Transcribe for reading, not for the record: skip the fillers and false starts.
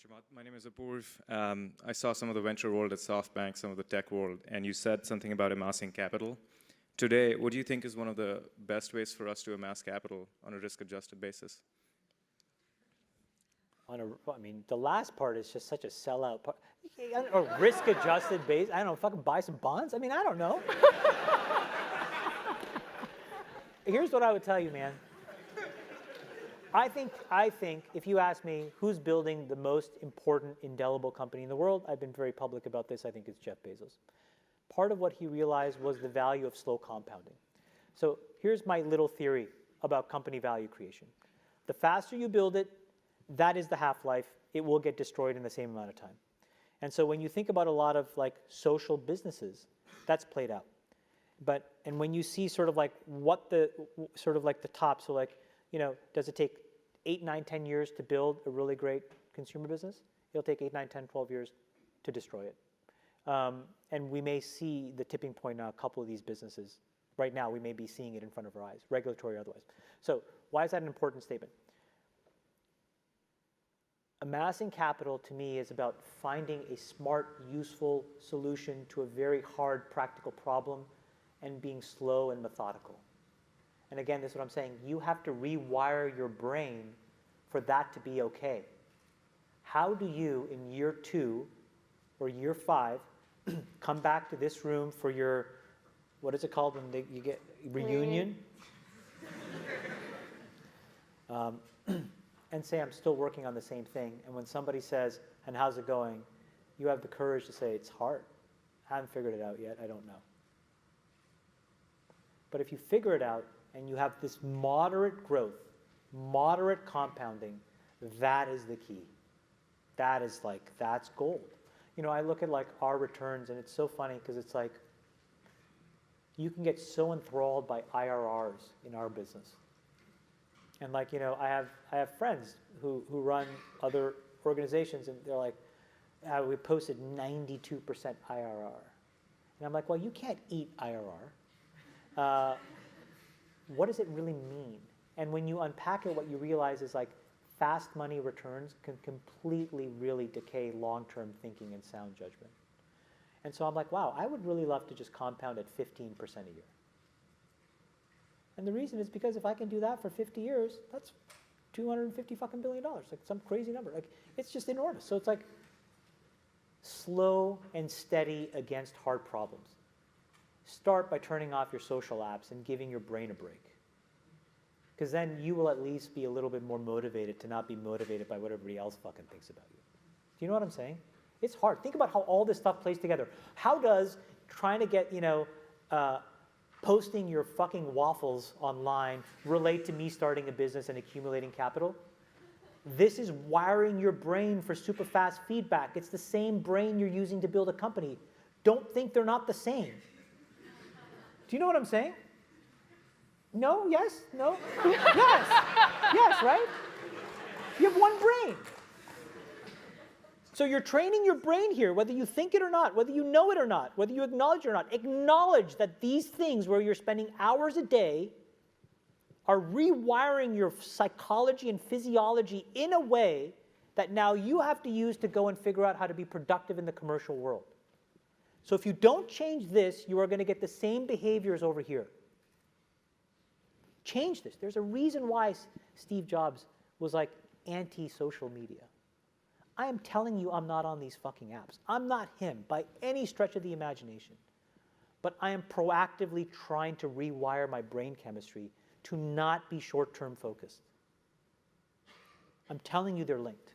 Chamath, my name is Apurv. I saw some of the venture world at SoftBank, some of the tech world, and you said something about amassing capital. Today, what do you think is one of the best ways for us to amass capital on a risk-adjusted basis? I mean, the last part is just such a sellout part. Or risk-adjusted base. I don't know, fucking buy some bonds? I mean, I don't know. Here's what I would tell you, man. I think if you ask me who's building the most important indelible company in the world, I've been very public about this, I think it's Jeff Bezos. Part of what he realized was the value of slow compounding. So here's my little theory about company value creation. The faster you build it, that is the half-life. It will get destroyed in the same amount of time. And so when you think about a lot of like social businesses, that's played out. And when you see sort of like what the top, so like, you know, does it take 8, 9, 10 years to build a really great consumer business? It'll take 8, 9, 10, 12 years to destroy it. And we may see the tipping point on a couple of these businesses. Right now, we may be seeing it in front of our eyes, regulatory or otherwise. So why is that an important statement? Amassing capital, to me, is about finding a smart, useful solution to a very hard, practical problem and being slow and methodical. And again, this is what I'm saying. You have to rewire your brain for that to be okay. How do you, in year 2 or year 5, come back to this room for your, what is it called when you get reunion? And say, I'm still working on the same thing. And when somebody says, and how's it going? You have the courage to say, it's hard. I haven't figured it out yet. I don't know. But if you figure it out and you have this moderate growth, moderate compounding, that is the key. That is like, that's gold. You know, I look at like our returns and it's so funny because it's like, you can get so enthralled by IRRs in our business. And like, you know, I have friends who run other organizations and they're like, we posted 92% IRR. And I'm like, well, you can't eat IRR. What does it really mean? And when you unpack it, what you realize is like fast money returns can completely really decay long-term thinking and sound judgment. And so I'm like, wow, I would really love to just compound at 15% a year. And the reason is because if I can do that for 50 years, that's $250 fucking billion, like some crazy number. Like, it's just enormous. So it's like slow and steady against hard problems. Start by turning off your social apps and giving your brain a break. Because then you will at least be a little bit more motivated to not be motivated by what everybody else fucking thinks about you. Do you know what I'm saying? It's hard. Think about how all this stuff plays together. How does trying to get, you know, posting your fucking waffles online relate to me starting a business and accumulating capital? This is wiring your brain for super fast feedback. It's the same brain you're using to build a company. Don't think they're not the same. Do you know what I'm saying? No? Yes? No? Yes! Yes, right? You have one brain. So you're training your brain here, whether you think it or not, whether you know it or not, whether you acknowledge it or not. Acknowledge that these things where you're spending hours a day are rewiring your psychology and physiology in a way that now you have to use to go and figure out how to be productive in the commercial world. So if you don't change this, you are going to get the same behaviors over here. Change this. There's a reason why Steve Jobs was like anti-social media. I am telling you I'm not on these fucking apps. I'm not him by any stretch of the imagination. But I am proactively trying to rewire my brain chemistry to not be short-term focused. I'm telling you they're linked.